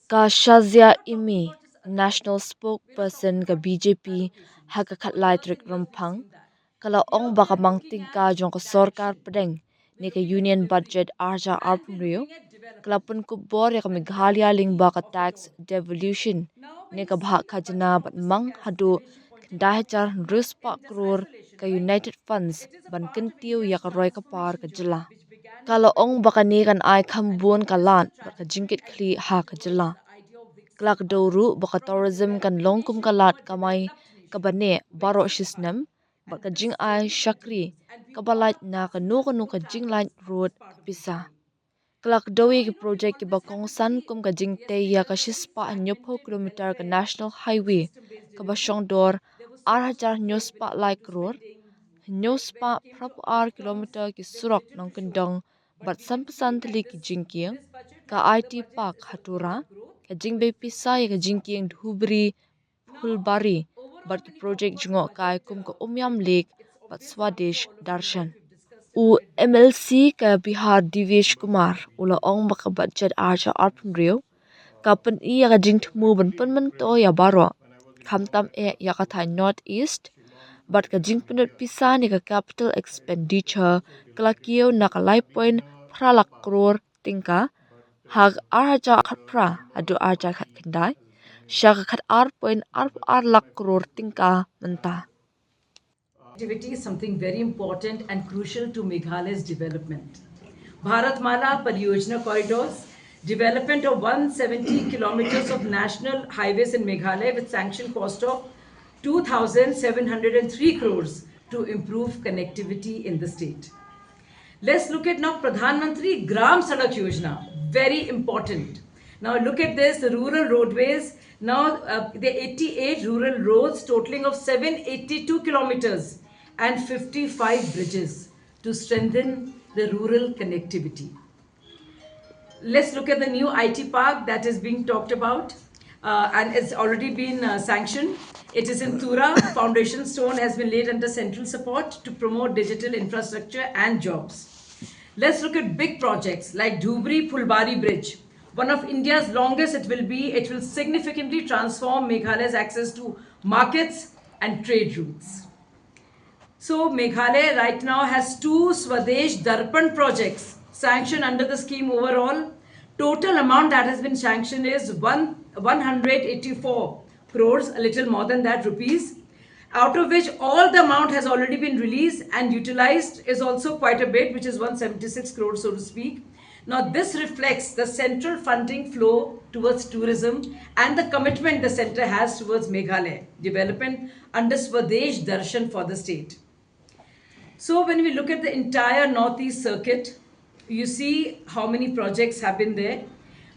Ka Shazia Ilmi, national spokesperson ka BJP hakakat trik rampang, kala ong baka mangting ka jong ka sorkar pedeng ni ka union budget arja arpun rio, kala pun kubor ya ka Meghalaya ling baka tax devolution ni ka bahak khajna bat mang hadu dahicar ruspa crore ka United Funds ban kyntiew ya ka roy ka par ka jela. Kalau ong baka ni kan ai khambun kalat baka jingkit kli ha ka jela. Klak doru baka tourism kan longkum kalat kamai kabane baro shisnam baka jing ai shakri kabalat na kanu ka jing light road kapisa. Klak dowi ki project ki bakong san kum ka jing te ya ka shispa nyopo kilometer ka national highway ka basyong dor arhajar nyospa like road nyospa prapu kilometer ki surok nong kendong bat sampesan teli ki jingkiang ka IT Park Hatura ka jingbe pisa ya ka jingkiang dhubri phulbari bat ki project jungo kai kum ka umyam lake bat swadesh darshan u MLC ka Bihar Divesh Kumar ula ong baka budget archa arpun rio kapan iya ka jing thmu ban panman to ya baro khamtam ya ka thai north east but ka jingpunut pisa ni ka capital expenditure kalakio na ka life point pralak crore tingka hag arja khatpra adu arja khat kendai shaka khat ar point ar lak crore tingka menta. Connectivity is something very important and crucial to Meghalaya's development. Bharatmala Pariyojana corridors, development of 170 kilometers of national highways in Meghalaya with sanction cost of 2,703 crores to improve connectivity in the state. Let's look at now Pradhan Mantri Gram Sadak Yojana, very important. Now look at this, the rural roadways, now the 88 rural roads totaling of 782 kilometers and 55 bridges to strengthen the rural connectivity. Let's look at the new IT park that is being talked about and it's already been sanctioned. It is in Tura. Foundation stone has been laid under central support to promote digital infrastructure and jobs. Let's look at big projects like Dhubri Phulbari Bridge. One of India's longest it will be. It will significantly transform Meghalaya's access to markets and trade routes. So Meghalaya right now has two Swadesh Darpan projects sanctioned under the scheme overall. Total amount that has been sanctioned is 184 crores, a little more than that rupees, out of which all the amount has already been released and utilized is also quite a bit, which is 176 crores, so to speak. Now, this reflects the central funding flow towards tourism and the commitment the center has towards Meghalaya development under Swadesh Darshan for the state. So, when we look at the entire Northeast circuit, you see how many projects have been there.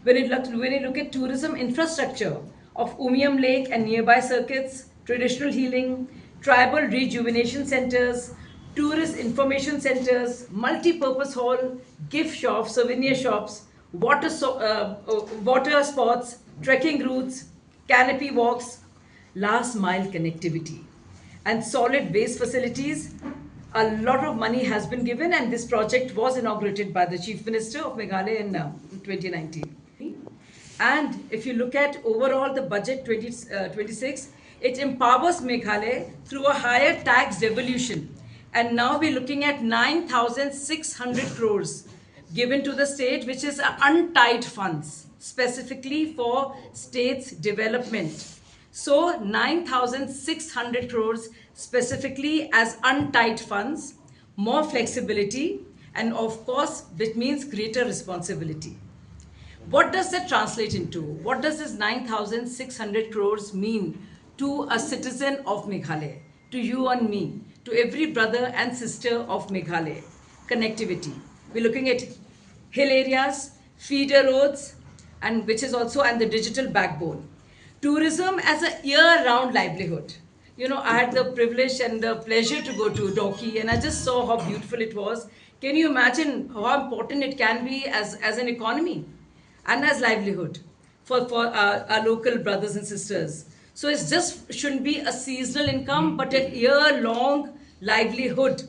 When you look at tourism infrastructure of Umiam Lake and nearby circuits, traditional healing, tribal rejuvenation centers, tourist information centers, multi-purpose hall, gift shops, souvenir shops, water spots, trekking routes, canopy walks, last mile connectivity, and solid waste facilities. A lot of money has been given, and this project was inaugurated by the Chief Minister of Meghalaya in 2019. And if you look at overall the budget 2026, it empowers Meghalaya through a higher tax devolution. And now we're looking at 9,600 crores given to the state, which is untied funds, specifically for state's development. So 9,600 crores specifically as untied funds, more flexibility, and of course, which means greater responsibility. What does that translate into? What does this 9,600 crores mean to a citizen of Meghalaya, to you and me, to every brother and sister of Meghalaya? Connectivity. We're looking at hill areas, feeder roads, and which is also and the digital backbone. Tourism as a year-round livelihood. You know, I had the privilege and the pleasure to go to Doki, and I just saw how beautiful it was. Can you imagine how important it can be as an economy and as livelihood for our local brothers and sisters? So it just shouldn't be a seasonal income, but a year-long livelihood.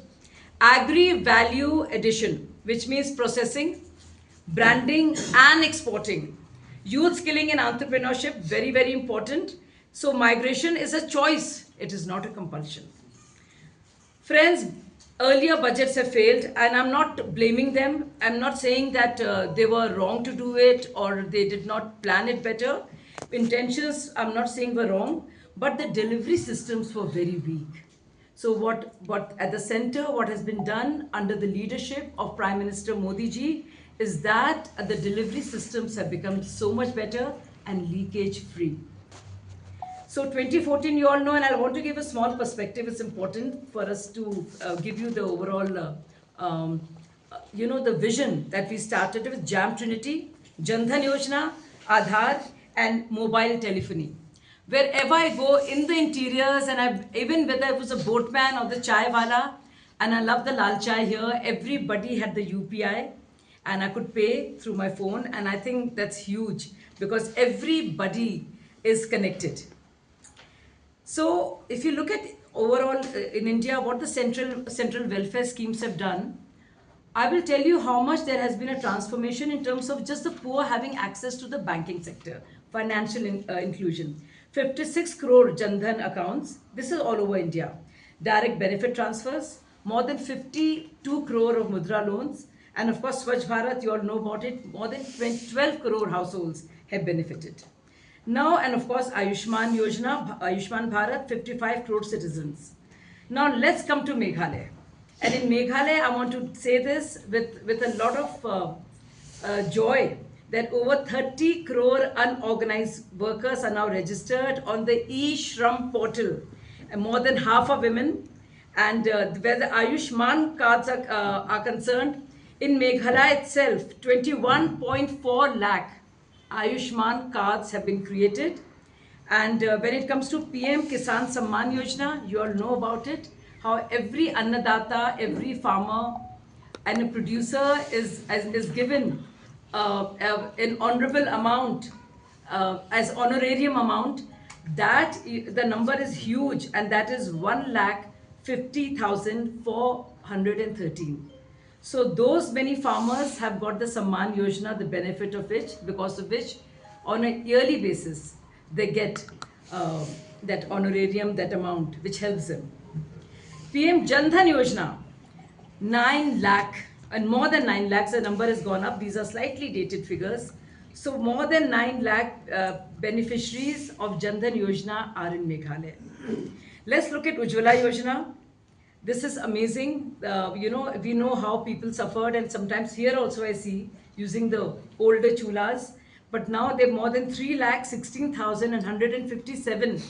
Agri-value addition, which means processing, branding, and exporting. Youth skilling and entrepreneurship, very, very important. So migration is a choice, it is not a compulsion. Friends, earlier budgets have failed, and I'm not blaming them. I'm not saying that they were wrong to do it or they did not plan it better. Intentions, I'm not saying were wrong, but the delivery systems were very weak. So what at the center, what has been done under the leadership of Prime Minister Modi ji is that the delivery systems have become so much better and leakage free. So 2014, you all know, and I want to give a small perspective. It's important for us to give you the overall, the vision that we started with Jam Trinity, Jandhan Yojana, Aadhaar, and mobile telephony. Wherever I go in the interiors, and even whether I was a boatman or the chai wala, and I love the lal chai here, everybody had the UPI and I could pay through my phone, and I think that's huge because everybody is connected. So if you look at overall in India, what the central welfare schemes have done, I will tell you how much there has been a transformation in terms of just the poor having access to the banking sector, financial inclusion. 56 crore Jandhan accounts, this is all over India. Direct benefit transfers, more than 52 crore of Mudra loans, and of course Swachh Bharat, you all know about it, more than 12 crore households have benefited. Now, and of course, Ayushman Yojana, Ayushman Bharat, 55 crore citizens. Now, let's come to Meghalaya. And in Meghalaya, I want to say this with a lot of joy that over 30 crore unorganized workers are now registered on the e-Shram portal. And more than half are women. And where the Ayushman cards are concerned, in Meghalaya itself, 21.4 lakh Ayushman cards have been created. And when it comes to PM Kisan Samman Yojana, you all know about it, how every Annadata, every farmer and a producer is given an honorable amount as honorarium amount. That the number is huge, and that is 1,50,413. So those many farmers have got the Samman Yojana, the benefit of which, because of which, on a yearly basis, they get that honorarium, that amount, which helps them. PM Jandhan Yojana, 9 lakh, and more than 9 lakhs, the number has gone up. These are slightly dated figures. So more than 9 lakh beneficiaries of Jandhan Yojana are in Meghalaya. Let's look at Ujjwala Yojana. This is amazing. We know how people suffered, and sometimes here also I see using the older chulas. But now there are more than 3,16,157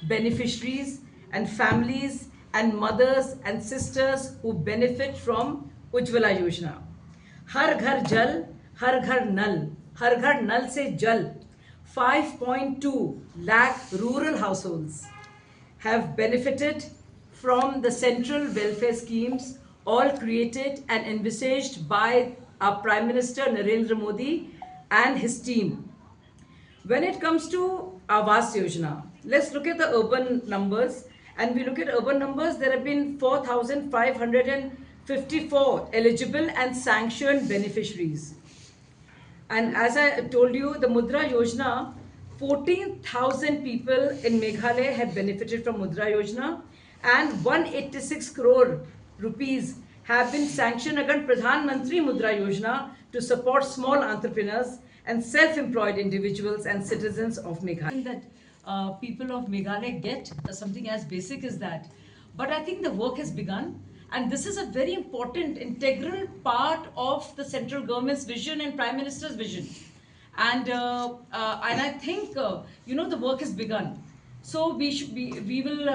beneficiaries and families and mothers and sisters who benefit from Ujjwala Yojana. Har ghar jal, har ghar nal, har ghar nal se jal. 5.2 lakh rural households have benefited from the central welfare schemes, all created and envisaged by our Prime Minister Narendra Modi and his team. When it comes to Awas Yojana, let's look at the urban numbers. And we look at urban numbers, there have been 4,554 eligible and sanctioned beneficiaries. And as I told you, the Mudra Yojana, 14,000 people in Meghalaya have benefited from Mudra Yojana, and 186 crore rupees have been sanctioned against Pradhan Mantri Mudra Yojana to support small entrepreneurs and self-employed individuals and citizens of Meghalaya. That people of Meghalaya get something as basic as that. But I think the work has begun, and this is a very important, integral part of the central government's vision and Prime Minister's vision. And I think the work has begun. So we will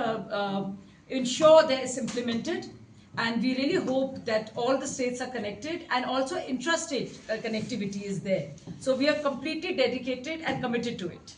ensure that it's implemented, and we really hope that all the states are connected, and also intrastate connectivity is there. So we are completely dedicated and committed to it.